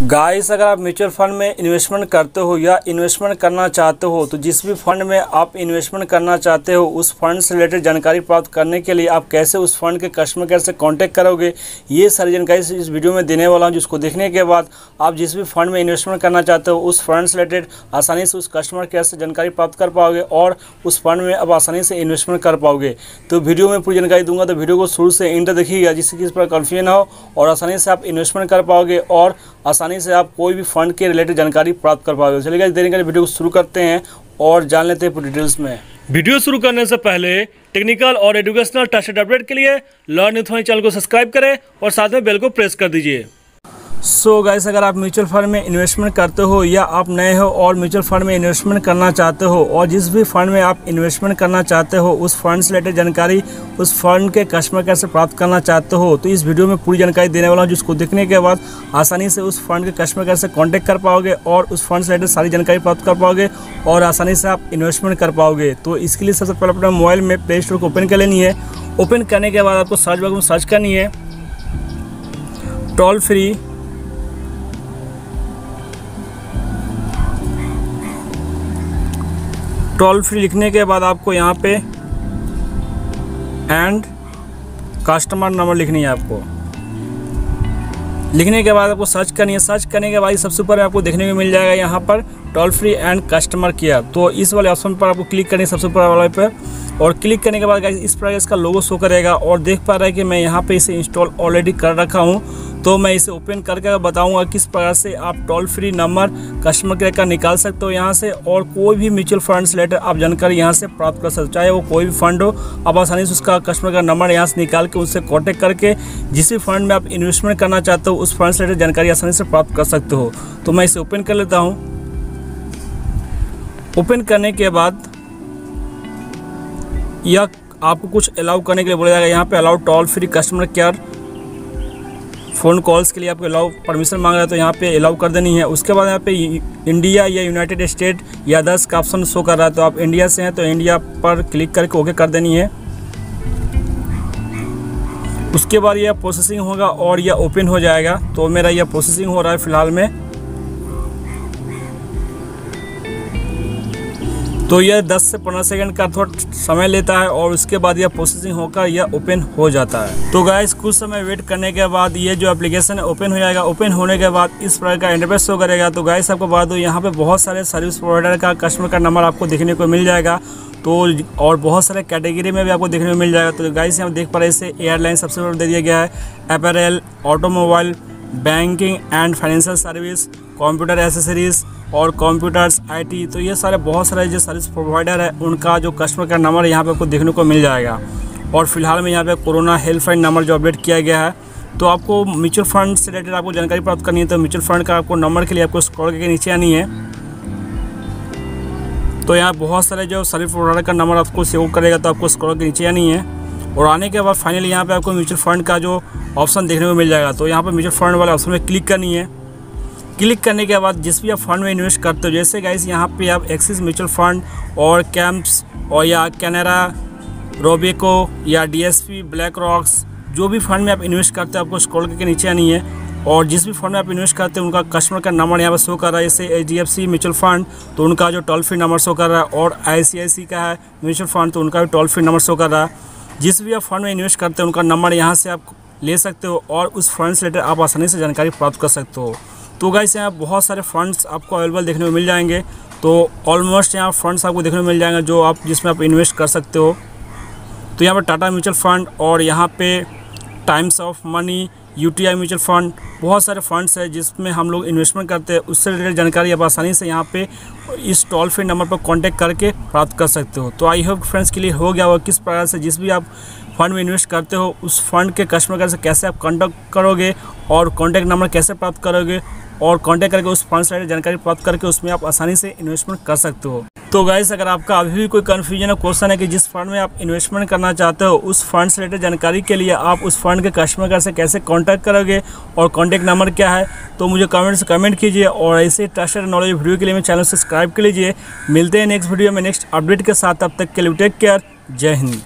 Guys, अगर आप mutual fund में इन्वेस्टमेंट करते हो या इन्वेस्टमेंट करना चाहते हो तो जिस भी फंड में आप इन्वेस्टमेंट करना चाहते हो उस फंड से रिलेटेड जानकारी प्राप्त करने के लिए आप कैसे उस फंड के कस्टमर केयर से कांटेक्ट करोगे, ये सारी जानकारी इस वीडियो में देने वाला हूं। जिसको देखने के बाद आप जिस भी फंड में इन्वेस्टमेंट करना चाहते हो उस फंड से रिलेटेड आसानी से उस कस्टमर केयर से जानकारी प्राप्त कर पाओगे और उस फंड में अब आसानी से इन्वेस्टमेंट कर पाओगे। तो वीडियो में पूरी जानकारी दूंगा, तो वीडियो को शुरू से एंड तक देखिएगा जिससे कि इस पर कन्फ्यूजन हो और आसानी से आप इन्वेस्टमेंट कर पाओगे और आसानी से आप कोई भी फंड के रिलेटेड जानकारी प्राप्त कर पाओगे। चलिए गाइस, देरी के वीडियो को शुरू करते हैं और जान लेते हैं पूरी डिटेल्स में। वीडियो शुरू करने से पहले टेक्निकल और एजुकेशनल ट्रस्टेड अपडेट के लिए लर्न विथ मनी चैनल को सब्सक्राइब करें और साथ में बेल को प्रेस कर दीजिए। सो गाइस, अगर आप म्यूचुअल फंड में इन्वेस्टमेंट करते हो या आप नए हो और म्यूचुअल फंड में इन्वेस्टमेंट करना चाहते हो और जिस भी फंड में आप इन्वेस्टमेंट करना चाहते हो उस फंड से रिलेटेड जानकारी उस फंड के कस्टमर केयर से प्राप्त करना चाहते हो तो इस वीडियो में पूरी जानकारी देने वाला हूँ, जिसको देखने के बाद आसानी से उस फंड के कस्टमर केयर से कॉन्टैक्ट कर पाओगे और उस फंड से रिलेटेड सारी जानकारी प्राप्त कर पाओगे और आसानी से आप इन्वेस्टमेंट कर पाओगे। तो इसके लिए सबसे पहले अपना मोबाइल में प्ले स्टोर को ओपन कर लेनी है। ओपन करने के बाद आपको सर्च बॉक्स में सर्च करनी है टोल फ्री लिखने के बाद आपको यहाँ पे एंड कस्टमर नंबर लिखनी है। आपको लिखने के बाद आपको सर्च करनी है। सर्च करने के बाद सबसे ऊपर आपको देखने को मिल जाएगा यहाँ पर toll free and customer care. तो इस वाले ऑप्शन पर आपको क्लिक करनी है सबसे ऊपर वाले पे और क्लिक करने के बाद इस प्रकार इसका लोगो शो करेगा और देख पा रहा है कि मैं यहाँ पे इसे इंस्टॉल ऑलरेडी कर रखा हूँ। तो मैं इसे ओपन करके बताऊंगा किस प्रकार से आप toll free number customer care का निकाल सकते हो यहाँ से और कोई भी म्यूचुअल फंड से रिलेटेड आप जानकारी यहाँ से प्राप्त कर सकते हो, चाहे वो कोई भी फंड हो। आप आसानी से उसका कस्टमर का नंबर यहाँ से निकाल के उससे कॉन्टेक्ट करके जिस भी फंड में आप इन्वेस्टमेंट करना चाहते हो उस फंड से रिलेटेड जानकारी आसानी से प्राप्त कर सकते हो। तो मैं इसे ओपन कर लेता हूँ। ओपन करने के बाद यह आपको कुछ अलाउ करने के लिए बोला जाएगा। यहाँ पे allow toll free customer care phone calls के लिए आपको अलाउ परमिशन मांग रहा है, तो यहाँ पे अलाउ कर देनी है। उसके बाद यहाँ पे इंडिया या यूनाइटेड स्टेट या अदर्स का ऑप्शन शो कर रहा है, तो आप इंडिया से हैं तो इंडिया पर क्लिक करके ओके कर देनी है। उसके बाद यह प्रोसेसिंग होगा और यह ओपन हो जाएगा। तो मेरा यह प्रोसेसिंग हो रहा है फ़िलहाल में। तो यह 10 से 15 सेकंड का थोड़ा समय लेता है और उसके बाद यह प्रोसेसिंग होकर यह ओपन हो जाता है। तो गाइस, कुछ समय वेट करने के बाद ये जो एप्लीकेशन है ओपन हो जाएगा। ओपन होने के बाद इस प्रकार का इंटरफेस शो करेगा। तो गाइस, आपको बता दो यहाँ पे बहुत सारे सर्विस प्रोवाइडर का कस्टमर का नंबर आपको देखने को मिल जाएगा। तो और बहुत सारे कैटेगरी में भी आपको देखने को मिल जाएगा। तो गाइस, यहाँ देख पा रहे हैं इसे एयरलाइन सबसे पहले दे दिया गया है, apparel, automobile, banking and financial service, computer accessories और कंप्यूटर्स, आईटी। तो ये सारे बहुत सारे जो सर्विस प्रोवाइडर है उनका जो कस्टमर का नंबर यहाँ पे आपको देखने को मिल जाएगा। और फिलहाल में यहाँ पे कोरोना हेल्पलाइन नंबर जो अपडेट किया गया है। तो आपको म्यूचुअल फंड से रिलेटेड आपको जानकारी प्राप्त करनी है तो म्यूचुअल फंड का आपको नंबर के लिए आपको स्क्रॉल करके नीचे आनी है। तो यहाँ बहुत सारे जो सर्विस प्रोवाइडर का नंबर आपको सेव करेगा, तो आपको स्क्रॉल के नीचे आनी है और आने के बाद फाइनली यहाँ पे आपको म्यूचुअल फंड का जो ऑप्शन देखने को मिल जाएगा। तो यहाँ पे म्यूचुअल फंड वाले ऑप्शन में क्लिक करनी है। क्लिक करने के बाद जिस भी आप फंड में इन्वेस्ट करते हो, जैसे गाइस यहाँ पे आप एक्सिस म्यूचुअल फंड और कैंप्स और या कैनरा, रोबेको या डीएसपी, ब्लैक रॉक्स, जो भी फंड में आप इन्वेस्ट करते हो आपको स्क्रॉल करके नीचे आनी है और जिस भी फंड में आप इन्वेस्ट करते हैं उनका कस्टमर का नंबर यहाँ पर शो कर रहा है। जैसे HDFC म्यूचुअल फंड तो उनका जो टोल फ्री नंबर शो कर रहा है और ICICI का है म्यूचुअल फंड तो उनका भी टोल फ्री नंबर शो कर रहा है। जिस भी आप फंड में इन्वेस्ट करते हैं उनका नंबर यहाँ से आप ले सकते हो और उस फंड से रिलेटेड आप आसानी से जानकारी प्राप्त कर सकते हो। तो गाइस, यहाँ बहुत सारे फंड्स आपको अवेलेबल देखने को मिल जाएंगे। तो ऑलमोस्ट यहाँ फंड्स आपको देखने को मिल जाएंगे जो आप जिसमें आप इन्वेस्ट कर सकते हो। तो यहाँ पर टाटा म्यूचुअल फंड और यहाँ पे times of money, UTI mutual fund, बहुत सारे फंड्स है जिसमें हम लोग इन्वेस्टमेंट करते हैं। उससे रिलेटेड जानकारी आप आसानी से यहाँ पे इस टोल फ्री नंबर पर कांटेक्ट करके प्राप्त कर सकते हो। तो आई होप फ्रेंड्स क्लियर हो गया होगा किस प्रकार से जिस भी आप फंड में इन्वेस्ट करते हो उस फंड के कस्टमर केयर से कैसे आप कांटेक्ट करोगे और कांटेक्ट नंबर कैसे प्राप्त करोगे और कांटेक्ट करके उस फंड से रिलेटेड जानकारी प्राप्त करके उसमें आप आसानी से इन्वेस्टमेंट कर सकते हो। तो गाइस, अगर आपका अभी भी कोई कन्फ्यूजन या क्वेश्चन है कि जिस फंड में आप इन्वेस्टमेंट करना चाहते हो उस फंड से रिलेटेड जानकारी के लिए आप उस फंड के कस्टमर केयर से कैसे कांटेक्ट करोगे और कांटेक्ट नंबर क्या है, तो मुझे कमेंट कीजिए और ऐसे ट्रस्टेड नॉलेज वीडियो के लिए मेरे चैनल सब्सक्राइब कर लीजिए। मिलते हैं नेक्स्ट वीडियो में नेक्स्ट अपडेट के साथ। तब तक के लिए टेक केयर। जय हिंद।